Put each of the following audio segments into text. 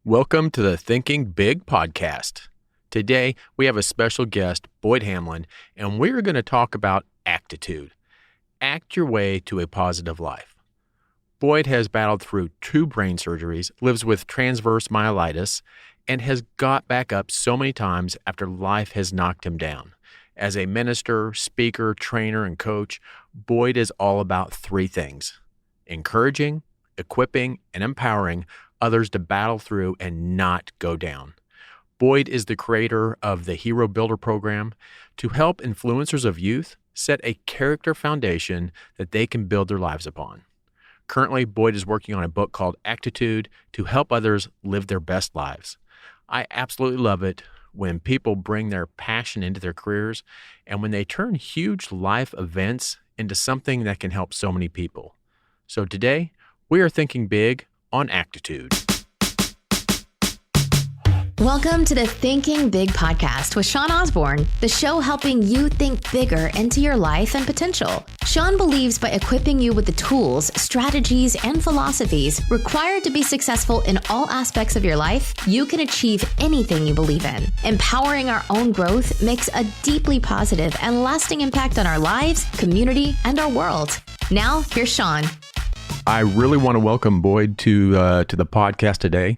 Welcome to the Thinking Big podcast. Today, we have a special guest, Boyd Hamlin, and we're going to talk about ACTiTUDE. Act your way to a positive life. Boyd has battled through 2 brain surgeries, lives with transverse myelitis, and has got back up so many times after life has knocked him down. As a minister, speaker, trainer, and coach, Boyd is all about 3 things: encouraging, equipping, and empowering others to battle through and not go down. Boyd is the creator of the Hero Builder program to help influencers of youth set a character foundation that they can build their lives upon. Currently, Boyd is working on a book called ACTiTUDE to help others live their best lives. I absolutely love it when people bring their passion into their careers and when they turn huge life events into something that can help so many people. So today, we are thinking big on ACTiTUDE. Welcome to the Thinking Big podcast with Sean Osborne, the show helping you think bigger into your life and potential. Sean believes by equipping you with the tools, strategies, and philosophies required to be successful in all aspects of your life, you can achieve anything you believe in. Empowering our own growth makes a deeply positive and lasting impact on our lives, community, and our world. Now, here's Sean. I really want to welcome Boyd to the podcast today.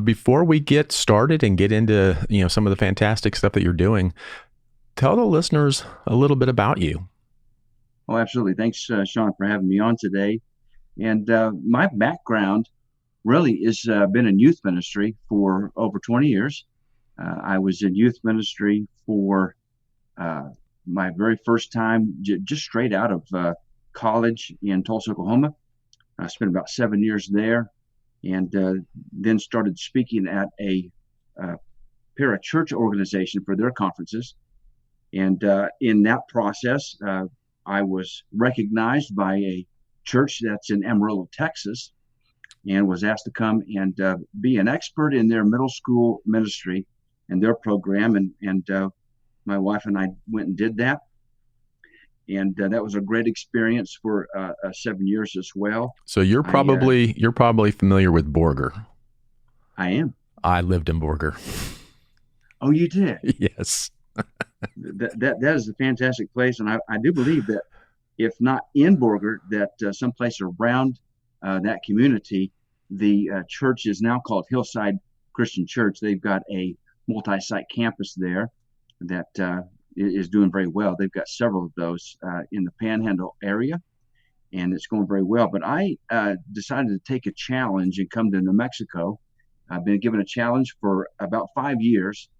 Before we get started and get into some of the fantastic stuff that you're doing, tell the listeners a little bit about you. Oh, absolutely. Thanks, Sean, for having me on today. And my background really is been in youth ministry for over 20 years. I was in youth ministry for my very first time, just straight out of college in Tulsa, Oklahoma. I spent about 7 years there, and then started speaking at a para-church organization for their conferences. And in that process, I was recognized by a church that's in Amarillo, Texas, and was asked to come and be an expert in their middle school ministry and their program. And my wife and I went and did that. And that was a great experience for 7 years as well. So you're probably familiar with Borger. I am. I lived in Borger. Oh, you did? Yes. that is a fantastic place, and I do believe that if not in Borger, that someplace around that community, the church is now called Hillside Christian Church. They've got a multi-site campus there that is doing very well. They've got several of those in the Panhandle area, and it's going very well. But I decided to take a challenge and come to New Mexico. I've been given a challenge for about 5 years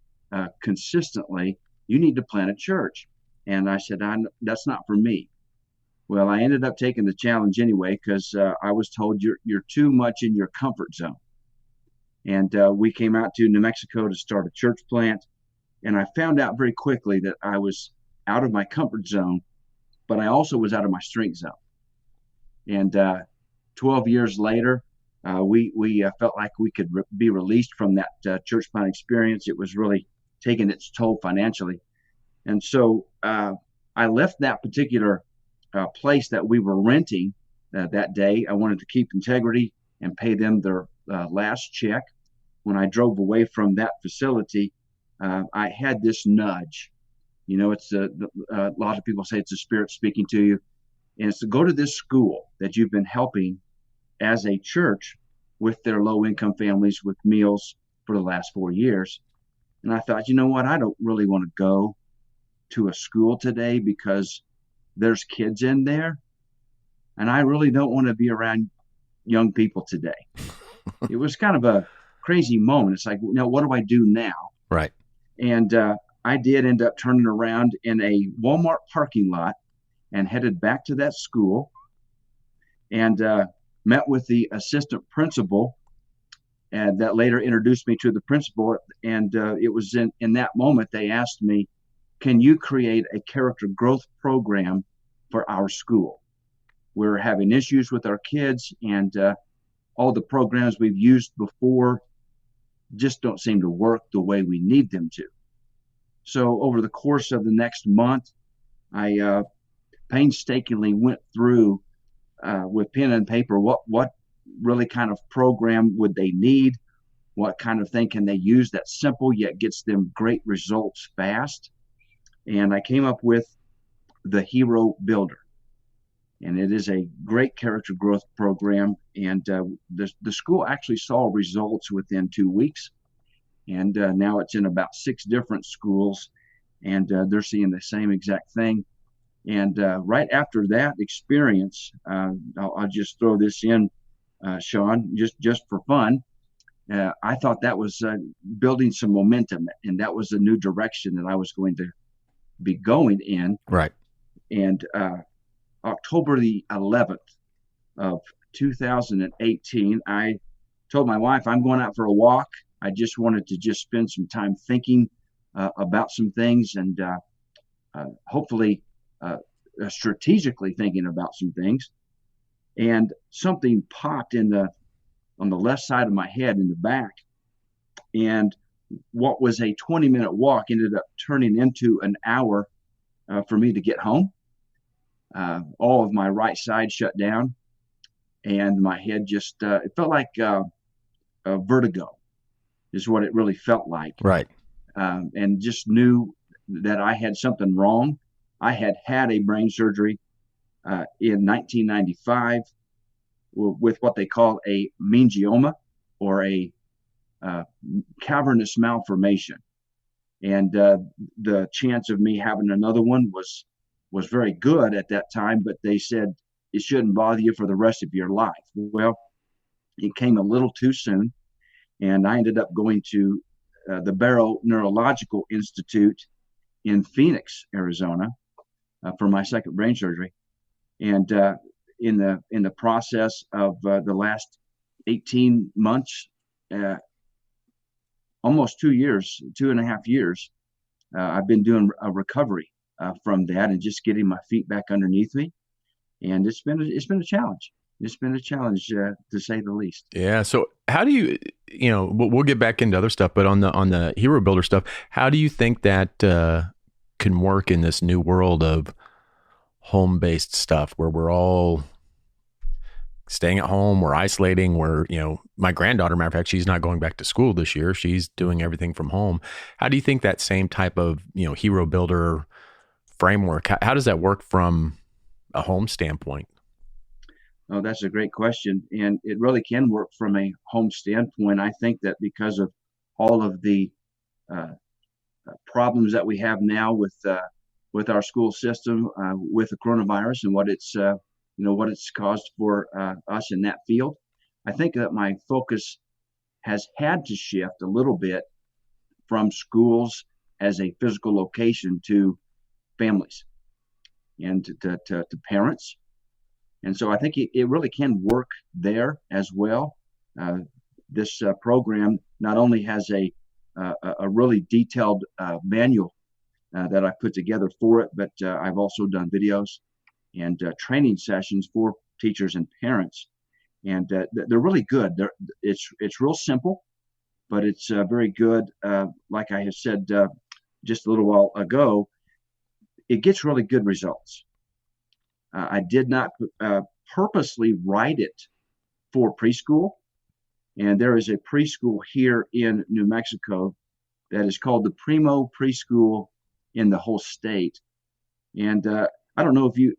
consistently. You need to plant a church. And I said, that's not for me. Well, I ended up taking the challenge anyway because I was told you're too much in your comfort zone. And we came out to New Mexico to start a church plant. And I found out very quickly that I was out of my comfort zone, but I also was out of my strength zone. And 12 years later, we felt like we could be released from that church plant experience. It was really taking its toll financially. And so I left that particular place that we were renting that day. I wanted to keep integrity and pay them their last check. When I drove away from that facility, I had this nudge. It's a lot of people say it's a spirit speaking to you. And it's to go to this school that you've been helping as a church with their low-income families with meals for the last 4 years. And I thought, you know what? I don't really want to go to a school today because there's kids in there. And I really don't want to be around young people today. It was kind of a crazy moment. It's like, what do I do now? Right. And I did end up turning around in a Walmart parking lot and headed back to that school and met with the assistant principal, and that later introduced me to the principal. And it was in that moment they asked me, can you create a character growth program for our school? We're having issues with our kids, and all the programs we've used before just don't seem to work the way we need them to. So over the course of the next month, I painstakingly went through with pen and paper what really kind of program would they need, what kind of thing can they use that's simple yet gets them great results fast. And I came up with the Hero Builder. And it is a great character growth program. And the school actually saw results within 2 weeks. And now it's in about 6 different schools, and they're seeing the same exact thing. And right after that experience, I'll just throw this in, Sean, just for fun. I thought that was building some momentum, and that was a new direction that I was going to be going in. Right. And October the 11th of 2018, I told my wife, I'm going out for a walk. I just wanted to just spend some time thinking about some things, and hopefully strategically thinking about some things. And something popped on the left side of my head in the back. And what was a 20-minute walk ended up turning into an hour for me to get home. All of my right side shut down, and my head just, it felt like a vertigo is what it really felt like. Right. And just knew that I had something wrong. I had a brain surgery in 1995 with what they call a meningioma, or a cavernous malformation. And the chance of me having another one was very good at that time, but they said it shouldn't bother you for the rest of your life. Well, it came a little too soon, and I ended up going to the Barrow Neurological Institute in Phoenix, Arizona, for my second brain surgery. And in the process of the last 18 months, almost 2 years, 2.5 years, I've been doing a recovery from that and just getting my feet back underneath me. And it's been a challenge. It's been a challenge, to say the least. Yeah. So how do you we'll get back into other stuff, but on the Hero Builder stuff, how do you think that can work in this new world of home-based stuff where we're all staying at home, we're isolating, my granddaughter, matter of fact, she's not going back to school this year. She's doing everything from home. How do you think that same type of, Hero Builder framework, how does that work from a home standpoint? Oh, that's a great question. And it really can work from a home standpoint. I think that because of all of the problems that we have now with our school system, with the coronavirus and what it's caused for us in that field, I think that my focus has had to shift a little bit from schools as a physical location to families and to parents. And so I think it really can work there as well. This program not only has a really detailed manual that I put together for it, but I've also done videos and training sessions for teachers and parents. And they're really good. It's real simple, but it's very good. Like I have said just a little while ago, it gets really good results. I did not purposely write it for preschool. And there is a preschool here in New Mexico that is called the Primo Preschool in the whole state. And I don't know if you've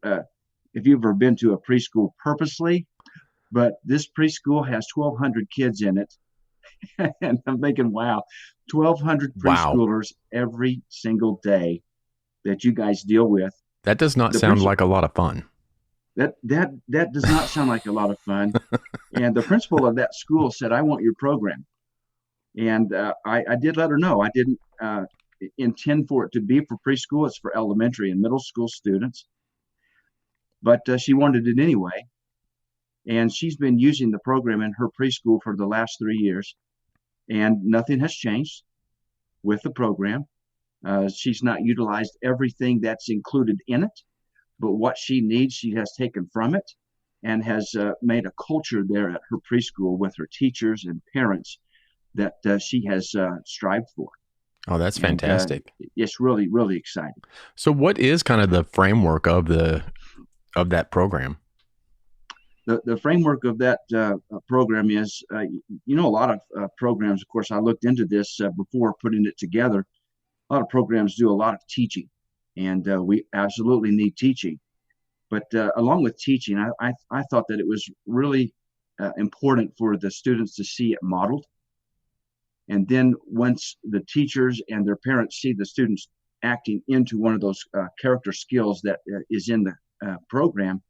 ever been to a preschool purposely, but this preschool has 1,200 kids in it. And I'm thinking, wow, 1,200 preschoolers every single day that you guys deal with. That does not sound like a lot of fun. That does not sound like a lot of fun. And the principal of that school said, I want your program. And I did let her know. I didn't intend for it to be for preschool. It's for elementary and middle school students. But she wanted it anyway. And she's been using the program in her preschool for the last 3 years. And nothing has changed with the program. She's not utilized everything that's included in it, but what she needs, she has taken from it and has made a culture there at her preschool with her teachers and parents that she has strived for. Oh, that's fantastic. It's really, really exciting. So what is kind of the framework of that program? the framework of that program is, a lot of programs, of course, I looked into this before putting it together. A lot of programs do a lot of teaching, and we absolutely need teaching. But along with teaching, I thought that it was really important for the students to see it modeled. And then once the teachers and their parents see the students acting into one of those character skills that is in the program,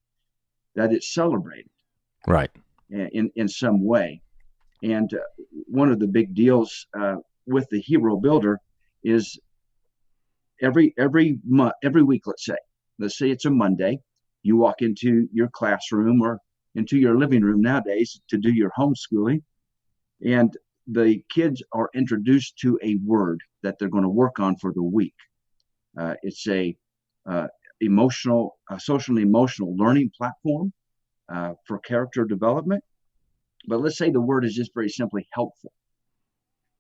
that it's celebrated, Right. in some way. And one of the big deals with the Hero Builder is every week, let's say it's a Monday, you walk into your classroom or into your living room nowadays to do your homeschooling, and the kids are introduced to a word that they're going to work on for the week. It's a social and emotional learning platform for character development. But let's say the word is just very simply helpful.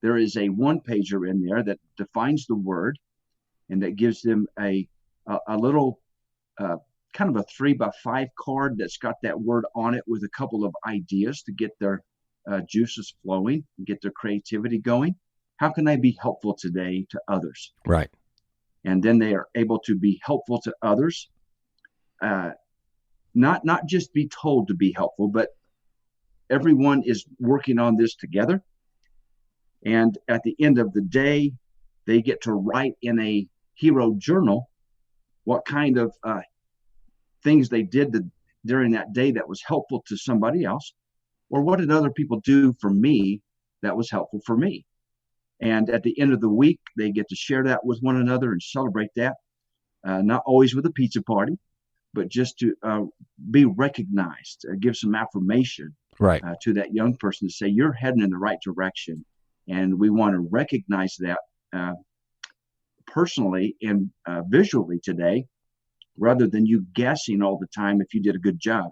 There is a one-pager in there that defines the word and that gives them a little kind of a 3x5 card that's got that word on it with a couple of ideas to get their juices flowing, get their creativity going. How can I be helpful today to others? Right. And then they are able to be helpful to others, not just be told to be helpful, but everyone is working on this together. And at the end of the day, they get to write in a hero journal what kind of things they did during that day that was helpful to somebody else, or what did other people do for me that was helpful for me. And at the end of the week, they get to share that with one another and celebrate that, not always with a pizza party, but just to be recognized, give some affirmation Right. to that young person to say, you're heading in the right direction. And we want to recognize that personally and visually today, rather than you guessing all the time if you did a good job.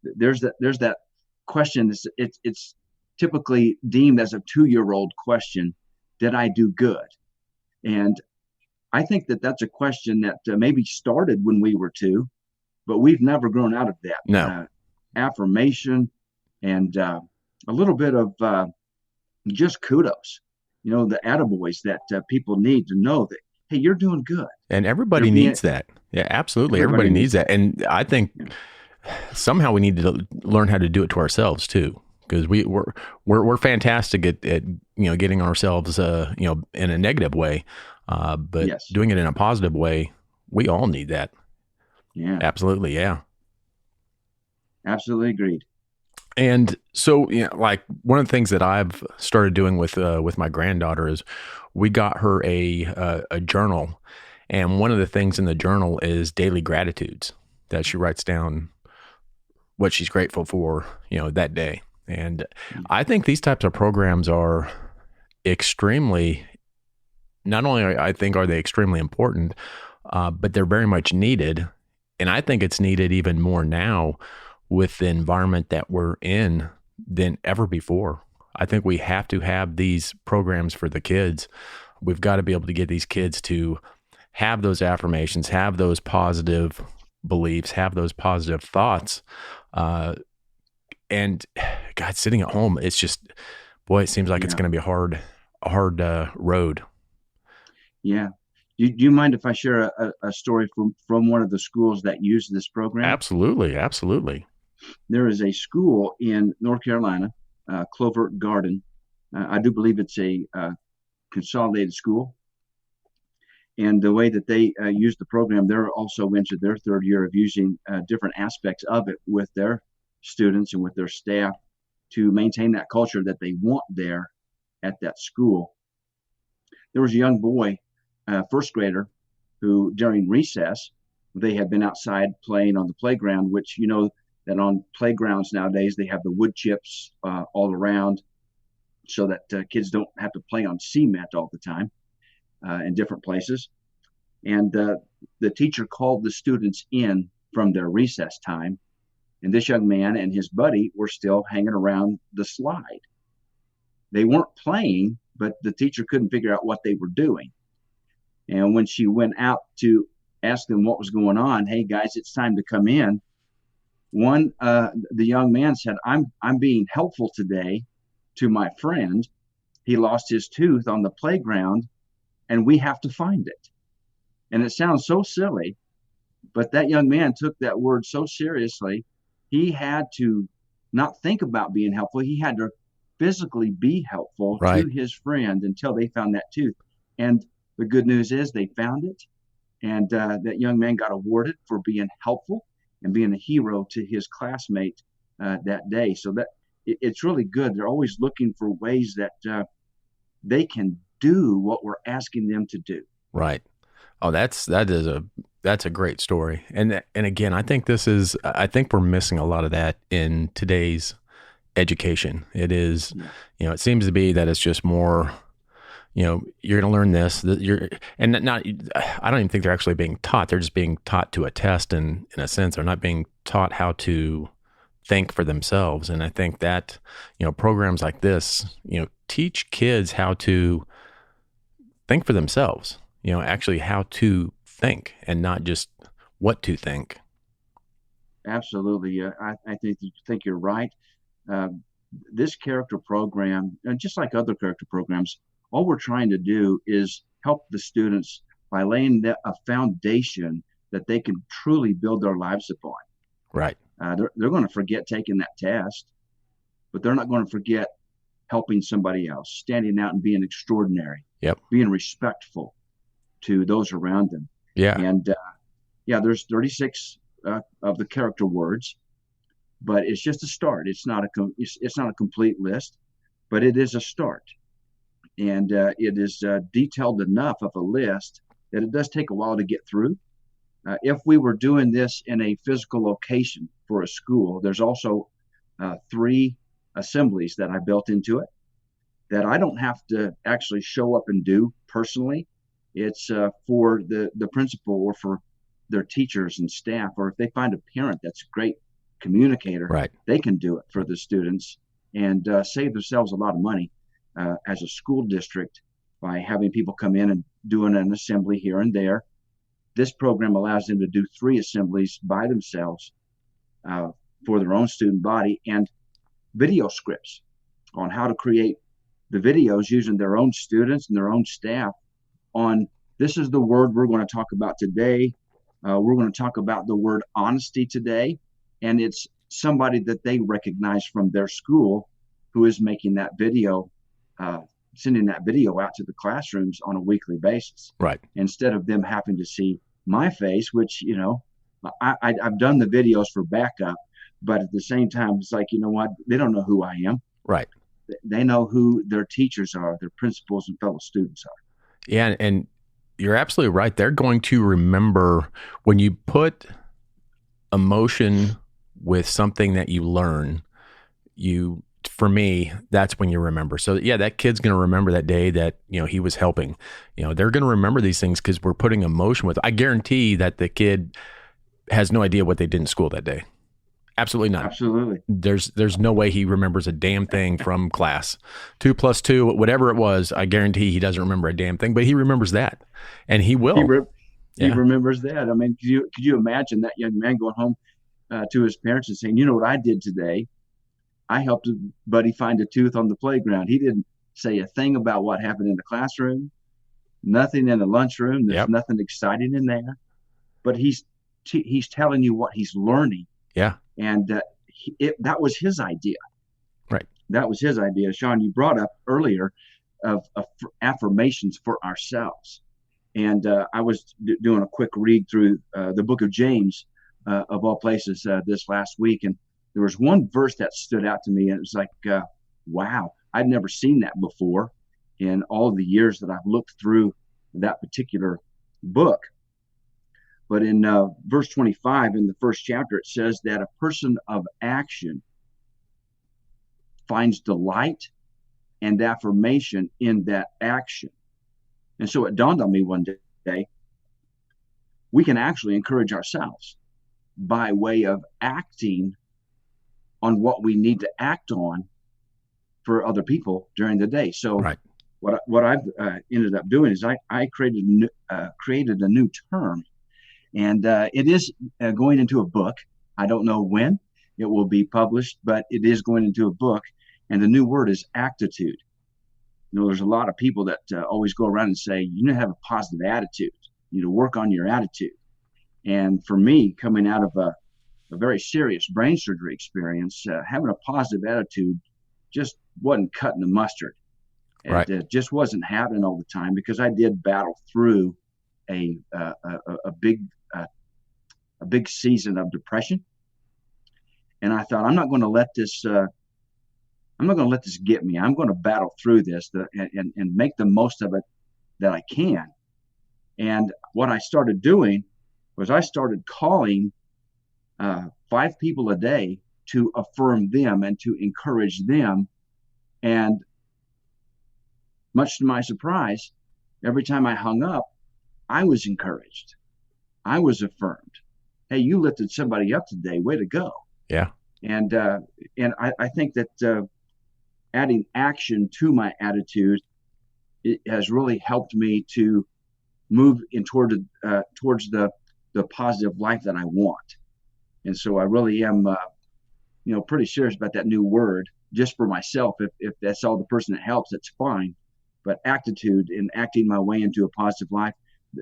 There's that question. It's typically deemed as a 2-year-old question. Did I do good? And I think that that's a question that maybe started when we were 2, but we've never grown out of that. No. Affirmation and a little bit of just kudos, the attaboys that people need to know that, hey, you're doing good. And everybody needs that. Yeah, absolutely. Everybody needs that. And I think somehow we need to learn how to do it to ourselves too, because we're fantastic at getting ourselves in a negative way, but Yes. doing it in a positive way, we all need that. Yeah, Absolutely. Yeah. absolutely agreed. And so, like one of the things that I've started doing with my granddaughter is we got her a journal, and one of the things in the journal is daily gratitudes that she writes down what she's grateful for, that day. And I think these types of programs are extremely, not only I think are they extremely important, but they're very much needed. And I think it's needed even more now with the environment that we're in than ever before. I think we have to have these programs for the kids. We've got to be able to get these kids to have those affirmations, have those positive beliefs, have those positive thoughts. And God, sitting at home, it's just, boy, it seems like it's going to be a hard road. Yeah. Do you mind if I share a story from one of the schools that use this program? Absolutely. Absolutely. There is a school in North Carolina, Clover Garden. I do believe it's a consolidated school. And the way that they use the program, they're also into their 3rd year of using different aspects of it with their students and with their staff to maintain that culture that they want there at that school. There was a young boy, 1st grader, who during recess, they had been outside playing on the playground, which, that on playgrounds nowadays, they have the wood chips all around so that kids don't have to play on cement all the time in different places. And the teacher called the students in from their recess time. And this young man and his buddy were still hanging around the slide. They weren't playing, but the teacher couldn't figure out what they were doing. And when she went out to ask them what was going on, hey, guys, it's time to come in, The young man said, I'm being helpful today to my friend. He lost his tooth on the playground and we have to find it. And it sounds so silly, but that young man took that word so seriously. He had to not think about being helpful. He had to physically be helpful Right. to his friend until they found that tooth. And the good news is they found it. And that young man got awarded for being helpful and being a hero to his classmate that day. So that it's really good. They're always looking for ways that they can do what we're asking them to do. Right. Oh, that's a great story. And again, I think we're missing a lot of that in today's education. It is, it seems to be that it's just more, you're going to learn this, I don't even think they're actually being taught. They're just being taught to a test in a sense. They're not being taught how to think for themselves. And I think that, programs like this, teach kids how to think for themselves, actually how to think and not just what to think. Absolutely. I think you're right. This character program, and just like other character programs, all we're trying to do is help the students by laying a foundation that they can truly build their lives upon. Right. They're going to forget taking that test, but they're not going to forget helping somebody else, standing out and being extraordinary, being respectful to those around them. Yeah. And there's 36 of the character words, but it's just a start. It's not a complete list, but it is a start. And it is detailed enough of a list that it does take a while to get through. If we were doing this in a physical location for a school, there's also 3 assemblies that I built into it that I don't have to actually show up and do personally. It's for the principal or for their teachers and staff, or if they find a parent that's a great communicator, right, they can do it for the students and save themselves a lot of money as a school district by having people come in and doing an assembly here and there. This program allows them to do 3 assemblies by themselves for their own student body, and video scripts on how to create the videos using their own students and their own staff on, this is the word we're going to talk about today. We're going to talk about the word honesty today. And it's somebody that they recognize from their school who is making that video, sending that video out to the classrooms on a weekly basis. Right. Instead of them having to see my face, which, I've done the videos for backup, but at the same time, it's like, what? They don't know who I am. Right. They know who their teachers are, their principals and fellow students are. Yeah. And you're absolutely right. They're going to remember when you put emotion with something that you learn, for me, that's when you remember. So yeah, that kid's going to remember that day that, he was helping. They're going to remember these things because we're putting emotion with it. I guarantee that the kid has no idea what they did in school that day. Absolutely not. Absolutely. There's no way he remembers a damn thing from class. 2 + 2, whatever it was, I guarantee he doesn't remember a damn thing, but he remembers that. And he will. He remembers that. I mean, could you imagine that young man going home to his parents and saying, what I did today? I helped a buddy find a tooth on the playground. He didn't say a thing about what happened in the classroom, nothing in the lunchroom. There's nothing exciting in there, but he's telling you what he's learning. Yeah. And that was his idea. Right. That was his idea. Sean, you brought up earlier of affirmations for ourselves. And I was doing a quick read through the book of James, of all places, this last week. And there was one verse that stood out to me. And it was like, wow, I'd never seen that before in all the years that I've looked through that particular book. But in verse 25 in the first chapter, it says that a person of action finds delight and affirmation in that action. And so it dawned on me one day, we can actually encourage ourselves by way of acting on what we need to act on for other people during the day. So right. what I've ended up doing is I created a new term. And it is going into a book. I don't know when it will be published, but it is going into a book. And the new word is ACTiTUDE. There's a lot of people that always go around and say, you need to have a positive attitude. You need to work on your attitude. And for me, coming out of a very serious brain surgery experience, having a positive attitude just wasn't cutting the mustard. Right. It just wasn't happening all the time, because I did battle through a big season of depression. And I thought, I'm not going to let this get me. I'm going to battle through this and make the most of it that I can. And what I started doing was I started calling 5 people a day to affirm them and to encourage them. And much to my surprise, every time I hung up, I was encouraged. I was affirmed. Hey, you lifted somebody up today. Way to go. Yeah. And I think that adding action to my attitude, it has really helped me to move towards the positive life that I want. And so I really am, pretty serious about that new word just for myself. If that's all the person that helps, that's fine. But ACTiTUDE, and acting my way into a positive life,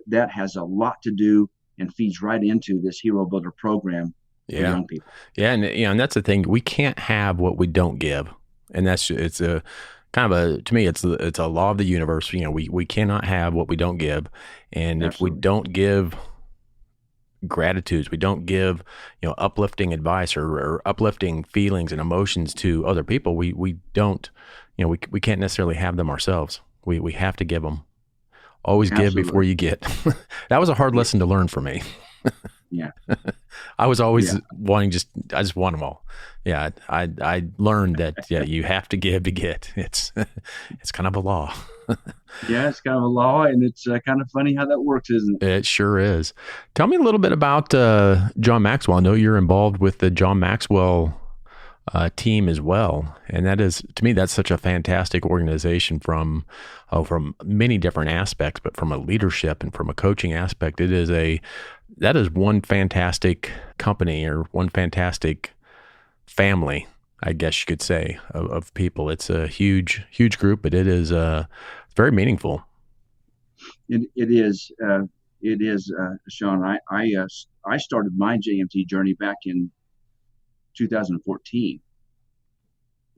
that has a lot to do and feeds right into this Hero Builder program for young people. Yeah. And that's the thing. We can't have what we don't give. And it's a kind of to me, it's a law of the universe. We cannot have what we don't give. And Absolutely. If we don't give gratitudes, we don't give, uplifting advice or uplifting feelings and emotions to other people, we don't, we can't necessarily have them ourselves. We have to give them. Always Absolutely. Give before you get. That was a hard lesson to learn for me. Yeah. I was always I just want them all. Yeah. I learned that, you have to give to get. It's kind of a law. Yeah, it's kind of a law, and it's kind of funny how that works, isn't it? It sure is. Tell me a little bit about John Maxwell. I know you're involved with the John Maxwell team as well, and that is, to me, that's such a fantastic organization from many different aspects, but from a leadership and from a coaching aspect, that is one fantastic company, or one fantastic family, I guess you could say, of people. It's a huge group, but it is very meaningful. It is, Sean. I started my JMT journey back in 2014,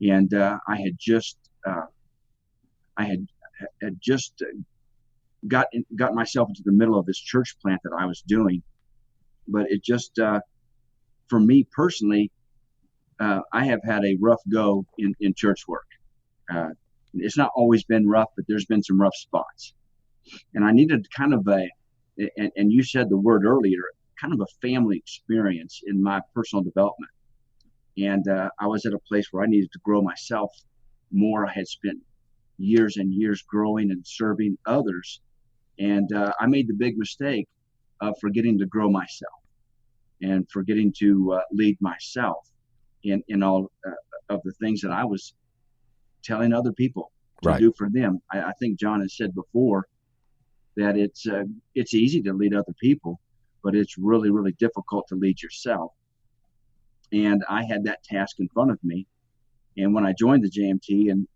and I had just got myself into the middle of this church plant that I was doing, but it just for me personally, I have had a rough go in church work. It's not always been rough, but there's been some rough spots, and I needed kind of and you said the word earlier, kind of a family experience in my personal development. And I was at a place where I needed to grow myself more. I had spent years and years growing and serving others. And I made the big mistake of forgetting to grow myself and forgetting to lead myself in all of the things that I was telling other people to do for them. I think John has said before that it's easy to lead other people, but it's really, really difficult to lead yourself. And I had that task in front of me. And when I joined the JMT and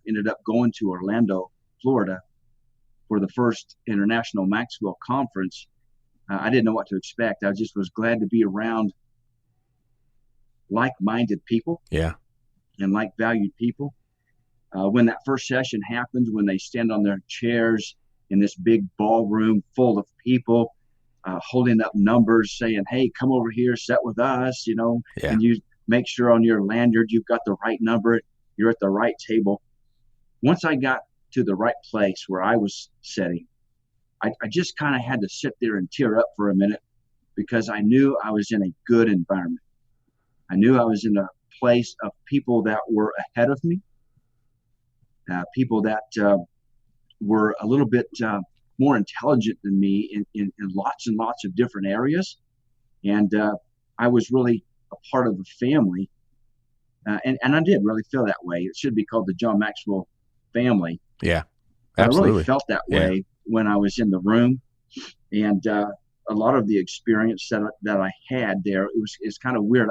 ended up going to Orlando, Florida for the first International Maxwell Conference, I didn't know what to expect. I just was glad to be around like-minded people. Yeah. And like-valued people. When that first session happened, when they stand on their chairs in this big ballroom full of people, holding up numbers saying, hey, come over here, sit with us, and you make sure on your lanyard you've got the right number, you're at the right table. Once I got to the right place where I was sitting, I just kind of had to sit there and tear up for a minute, because I knew I was in a good environment. I knew I was in a place of people that were ahead of me, people that were a little bit more intelligent than me in lots and lots of different areas. And I was really a part of the family. And I did really feel that way. It should be called the John Maxwell family. Yeah, absolutely. I really felt that way when I was in the room. And a lot of the experience that I had there, it's kind of weird.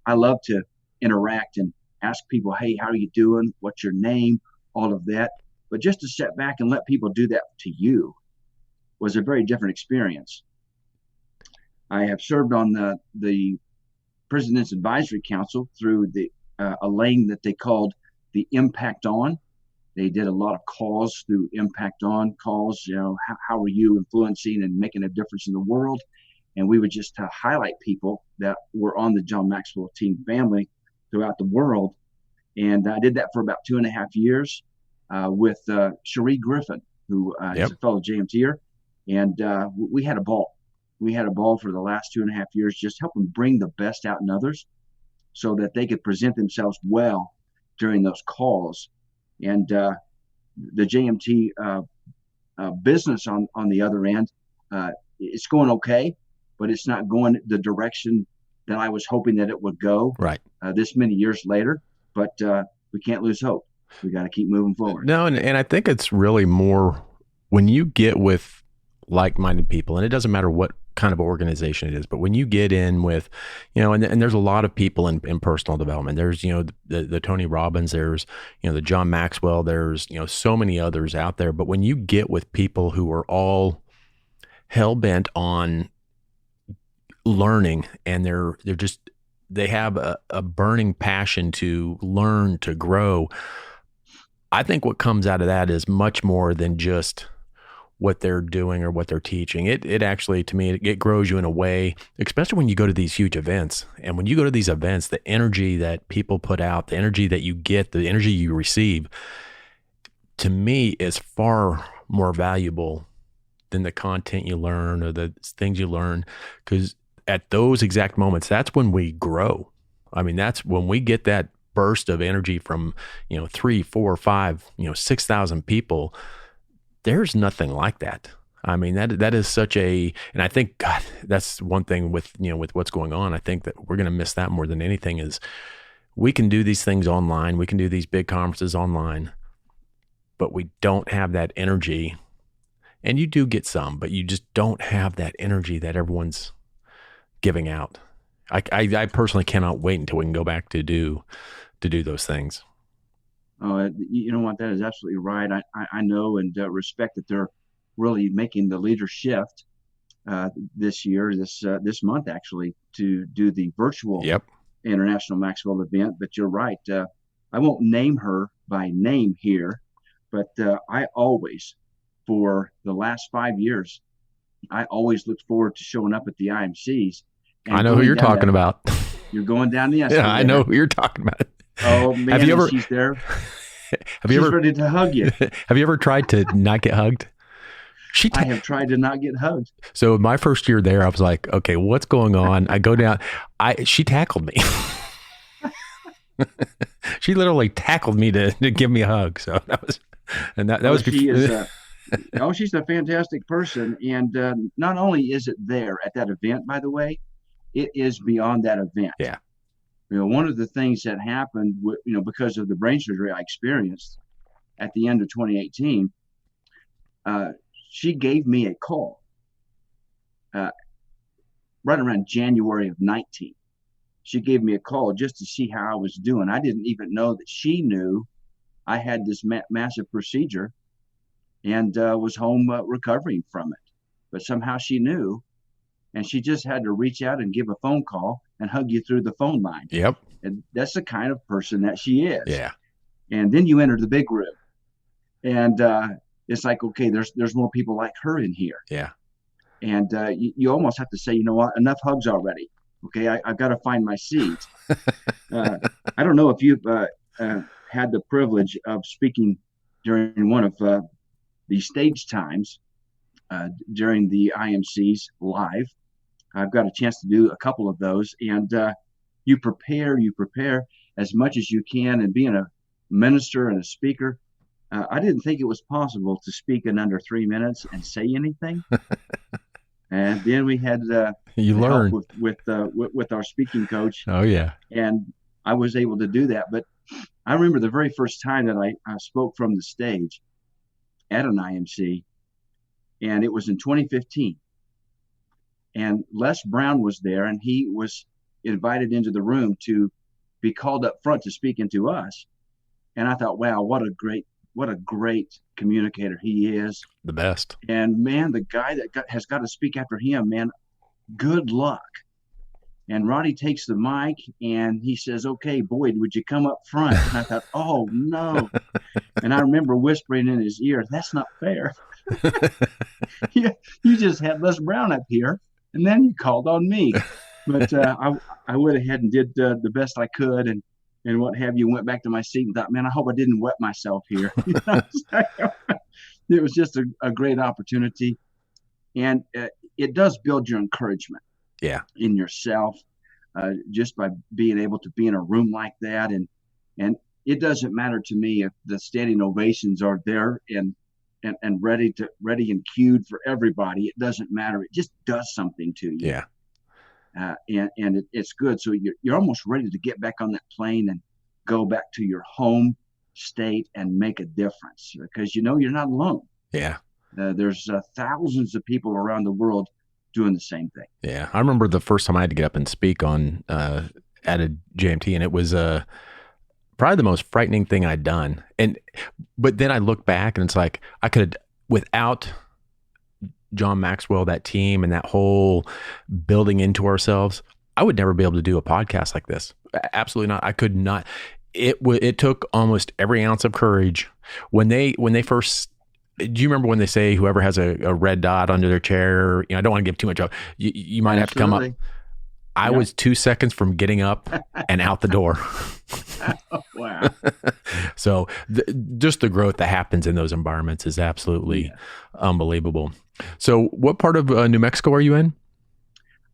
I love to interact and ask people, hey, how are you doing? What's your name? All of that. But just to step back and let people do that to you was a very different experience. I have served on the President's Advisory Council through a lane that they called the Impact On. They did a lot of calls through Impact On calls. How are you influencing and making a difference in the world? And we would just highlight people that were on the John Maxwell team family throughout the world. And I did that for about 2.5 years with Cherie Griffin, who is a fellow JMTer. And we had a ball. We had a ball for the last 2.5 years, just helping bring the best out in others so that they could present themselves well during those calls. And the JMT business on the other end, it's going okay, but it's not going the direction that I was hoping that it would go this many years later. But we can't lose hope. We got to keep moving forward. No, and I think it's really more when you get with like-minded people, and it doesn't matter what kind of organization it is, but when you get in with, and there's a lot of people in personal development. There's, the Tony Robbins, there's, the John Maxwell, there's, so many others out there. But when you get with people who are all hell-bent on learning and they have a burning passion to learn, to grow, I think what comes out of that is much more than just what they're doing or what they're teaching. It actually, to me, it grows you in a way, especially when you go to these huge events. And when you go to these events, the energy that people put out, the energy that you get, the energy you receive, to me is far more valuable than the content you learn or the things you learn. Because at those exact moments, that's when we grow. I mean, that's when we get that burst of energy from, 3, 4, 5, 6,000 people. There's nothing like that. I mean, that is such and I think, God, that's one thing with what's going on. I think that we're going to miss that more than anything is we can do these things online. We can do these big conferences online, but we don't have that energy. And you do get some, but you just don't have that energy that everyone's giving out. I personally cannot wait until we can go back to do those things. Oh, you know what? That is absolutely right. I know and respect that they're really making the leader shift this year, this month actually, to do the virtual International Maxwell event. But you're right. I won't name her by name here, but I always, for the last 5 years, I always looked forward to showing up at the IMCs. I know who you're talking about. You're going down the escalator. Yeah, I know who you're talking about. Oh man, she's there. She's ready to hug you. Have you ever tried to not get hugged? I have tried to not get hugged. So my first year there, I was like, okay, what's going on? I go down. She tackled me. She literally tackled me to give me a hug. So that was. She is. She's a fantastic person, and not only is it there at that event, by the way, it is beyond that event. Yeah. One of the things that happened, because of the brain surgery I experienced at the end of 2018, she gave me a call right around January of 19. She gave me a call just to see how I was doing. I didn't even know that she knew I had this massive procedure and was home recovering from it. But somehow she knew, and she just had to reach out and give a phone call and hug you through the phone line. Yep. And that's the kind of person that she is. Yeah. And then you enter the big room, and it's like, okay, there's more people like her in here. Yeah. And you almost have to say, you know what, enough hugs already. Okay, I've got to find my seat. I don't know if you've had the privilege of speaking during one of the stage times during the IMCs live. I've got a chance to do a couple of those, and you prepare as much as you can. And being a minister and a speaker, I didn't think it was possible to speak in under 3 minutes and say anything. And then we had you learn with our speaking coach. Oh yeah, and I was able to do that. But I remember the very first time that I spoke from the stage at an IMC, and it was in 2015. and Les Brown was there, and he was invited into the room to be called up front to speak into us. And I thought, wow, what a great communicator he is. The best. And man, the guy that has got to speak after him, man, good luck. And Roddy takes the mic and he says, okay, Boyd, would you come up front? And I thought, oh, no. And I remember whispering in his ear, that's not fair. you just had Les Brown up here, and then you called on me. But I went ahead and did the best I could and what have you, went back to my seat and thought, man, I hope I didn't wet myself here. It was just a great opportunity. And it does build your encouragement in yourself, just by being able to be in a room like that. And it doesn't matter to me if the standing ovations are there and ready and queued for everybody. It doesn't matter. It just does something to you. Yeah. And it's good. So you're almost ready to get back on that plane and go back to your home state and make a difference, because you're not alone. Yeah. There's thousands of people around the world doing the same thing. Yeah. I remember the first time I had to get up and speak on at a JMT, and it was probably the most frightening thing I'd done. But then I look back and it's like I could, without John Maxwell, that team, and that whole building into ourselves, I would never be able to do a podcast like this. Absolutely not. I could not. It took almost every ounce of courage when they first. Do you remember when they say whoever has a red dot under their chair? I don't want to give too much up. You might have to come up. I was 2 seconds from getting up and out the door. Wow. So just the growth that happens in those environments is absolutely unbelievable. So what part of New Mexico are you in?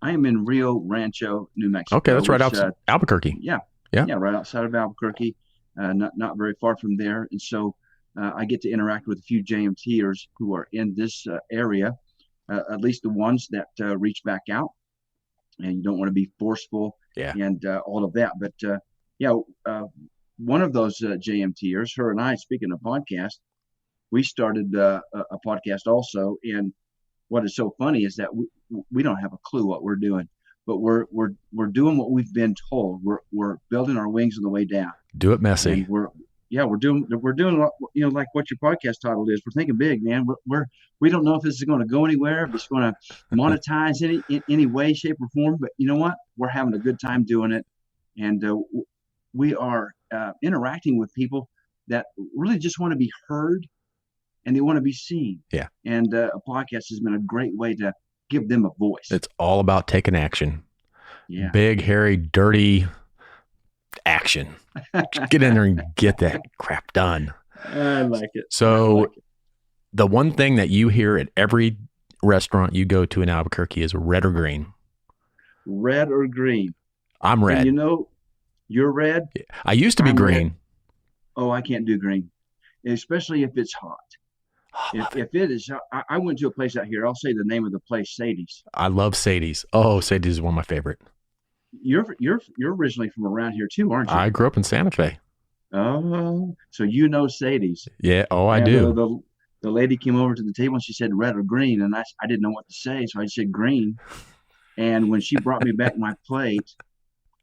I am in Rio Rancho, New Mexico. Okay, that's right outside Albuquerque. Yeah, right outside of Albuquerque, not very far from there. And so I get to interact with a few JMTers who are in this area, at least the ones that reach back out. And you don't want to be forceful and all of that. But one of those JMTers, her and I, speaking of podcast, we started a podcast also. And what is so funny is that we don't have a clue what we're doing, but we're doing what we've been told. We're building our wings on the way down. Do it messy. And we're doing like what your podcast title is. We're thinking big, man. We don't know if this is going to go anywhere, if it's going to monetize in any way, shape, or form. But you know what? We're having a good time doing it, and we are interacting with people that really just want to be heard, and they want to be seen. Yeah. And a podcast has been a great way to give them a voice. It's all about taking action. Yeah. Big, hairy, dirty action. Get in there and get that crap done. I like it. So the one thing that you hear at every restaurant you go to in Albuquerque is red or green. Red or green. I'm red. And you're red. I used to be green. Red. Oh, I can't do green, especially if it's hot. If it is, I went to a place out here. I'll say the name of the place, Sadie's. I love Sadie's. Oh, Sadie's is one of my favorite. You're originally from around here too, aren't you? I grew up in Santa Fe. Oh, so Sadie's. Yeah. Oh, I do. The lady came over to the table and she said red or green, and I didn't know what to say, so I said green. And when she brought me back my plate,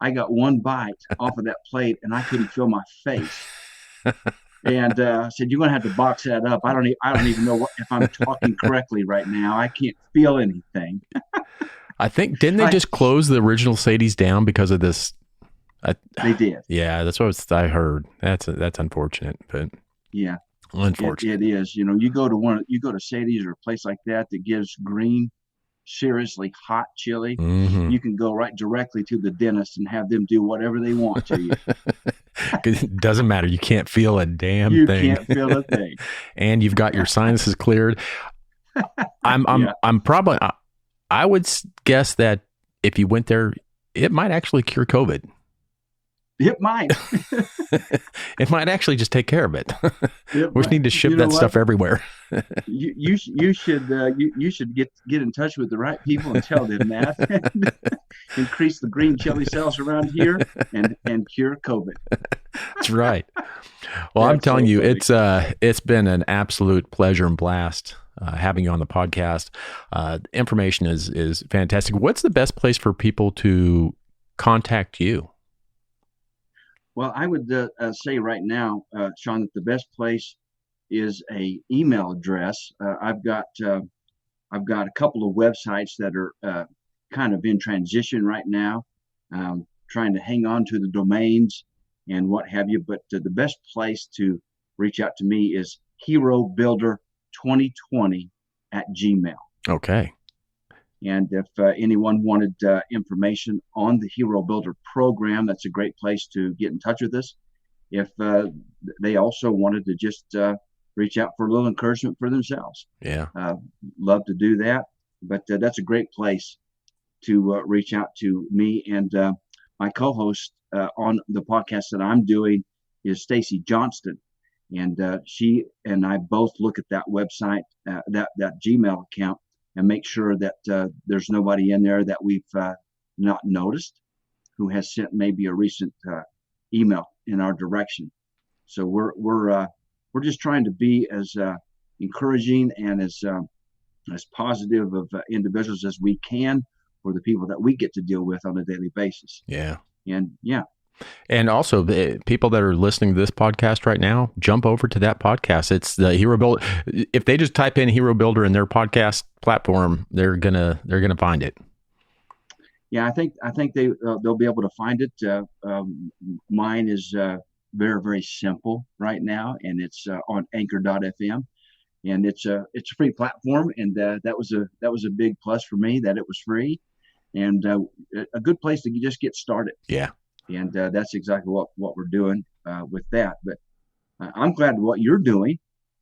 I got one bite off of that plate, and I couldn't feel my face. And I said, "You're going to have to box that up. I don't even know if I'm talking correctly right now. I can't feel anything." I think, didn't they just close the original Sadie's down because of this? They did. Yeah, that's what I heard. That's unfortunate, but yeah, unfortunate. It is. You go to Sadie's or a place like that gives green, seriously hot chili. Mm-hmm. You can go right directly to the dentist and have them do whatever they want to you. It doesn't matter. You can't feel a damn thing. You can't feel a thing. And you've got your sinuses cleared. I'm probably. I would guess that if you went there, it might actually cure COVID. It might. It might actually just take care of it. We just need to ship that stuff everywhere. You should get in touch with the right people and tell them that. Increase the green chili sales around here and cure COVID. That's right. Well, I'm telling you, it's been an absolute pleasure and blast having you on the podcast. Information is fantastic. What's the best place for people to contact you? Well, I would say right now, Sean, that the best place is a email address. I've got a couple of websites that are kind of in transition right now, trying to hang on to the domains and what have you. But the best place to reach out to me is herobuilder2020@gmail. Okay. And if anyone wanted information on the Hero Builder program, that's a great place to get in touch with us. If they also wanted to just reach out for a little encouragement for themselves, love to do that. But that's a great place to reach out to me. And my co-host on the podcast that I'm doing is Stacy Johnston. And she and I both look at that website, that Gmail account, and make sure that there's nobody in there that we've not noticed who has sent maybe a recent email in our direction. So we're just trying to be as encouraging and as positive of individuals as we can for the people that we get to deal with on a daily basis. Yeah. And And also, the people that are listening to this podcast right now, jump over to that podcast. It's the Hero Builder. If they just type in Hero Builder in their podcast platform, they're gonna find it. Yeah, I think they'll be able to find it. Mine is very, very simple right now, and it's on Anchor.fm, and it's a free platform, and that was a big plus for me that it was free, and a good place to just get started. Yeah. And that's exactly what we're doing with that. But I'm glad to what you're doing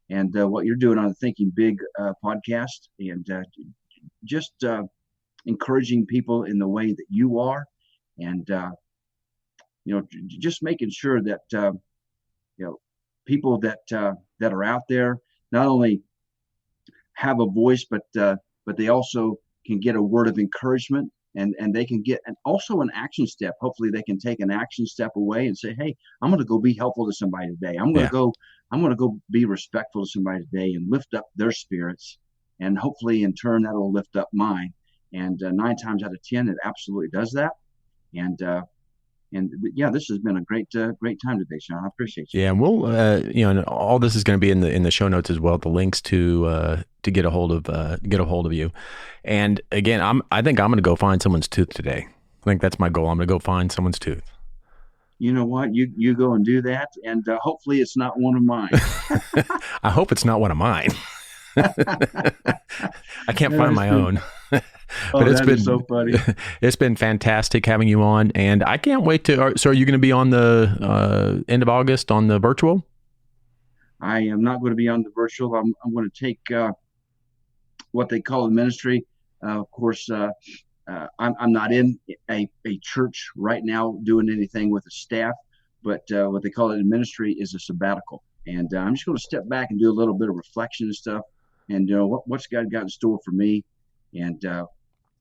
and what you're doing on the Thinking Big podcast, and just encouraging people in the way that you are, and just making sure that people that are out there not only have a voice, but they also can get a word of encouragement. And they can get also an action step. Hopefully they can take an action step away and say, hey, I'm going to go be helpful to somebody today. I'm going to go be respectful to somebody today and lift up their spirits. And hopefully in turn, that'll lift up mine. And 9 times out of 10, it absolutely does that. And this has been a great time today, Sean. I appreciate you. Yeah. And we'll, and all this is going to be in the show notes as well. The links to get a hold of you. And again, I think I'm going to go find someone's tooth today. I think that's my goal. I'm going to go find someone's tooth. You know what? You go and do that. And hopefully it's not one of mine. I hope it's not one of mine. I can't find my own. But it's been so funny. It's been fantastic having you on, and I can't wait to. So, are you going to be on the end of August on the virtual? I am not going to be on the virtual. I'm going to take what they call the ministry. Of course, I'm not in a church right now doing anything with the staff, but what they call it in ministry is a sabbatical, and I'm just going to step back and do a little bit of reflection and stuff, and what's God got in store for me, and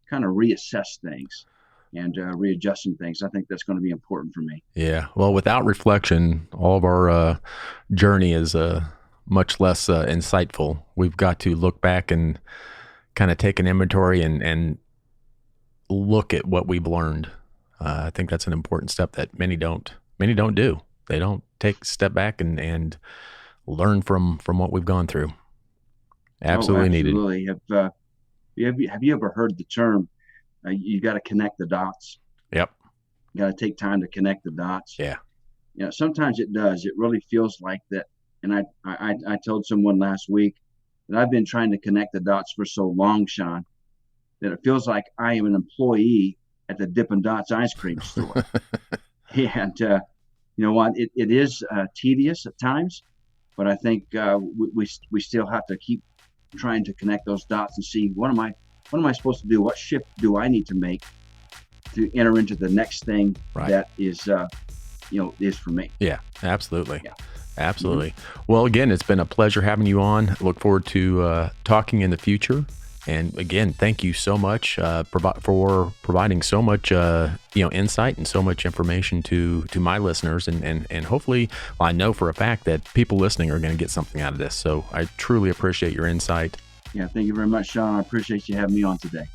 kind of reassess things and readjust some things. I think that's going to be important for me. Yeah. Well, without reflection, all of our journey is much less insightful. We've got to look back and kind of take an inventory and look at what we've learned. I think that's an important step that many don't do. They don't take a step back and learn from what we've gone through. Absolutely needed. Have you ever heard the term, you got to connect the dots? Yep. You got to take time to connect the dots. Yeah. Sometimes it does. It really feels like that. And I told someone last week that I've been trying to connect the dots for so long, Sean, that it feels like I am an employee at the Dippin' Dots ice cream store. And you know what? It is tedious at times, but I think we still have to keep trying to connect those dots and see what am I supposed to do? What shift do I need to make to enter into the next thing that is is for me? Yeah, absolutely. Yeah. Absolutely. Mm-hmm. Well, again, it's been a pleasure having you on. Look forward to talking in the future. And again, thank you so much for providing so much insight and so much information to my listeners, and hopefully, I know for a fact that people listening are going to get something out of this. So I truly appreciate your insight. Yeah, thank you very much, Sean. I appreciate you having me on today.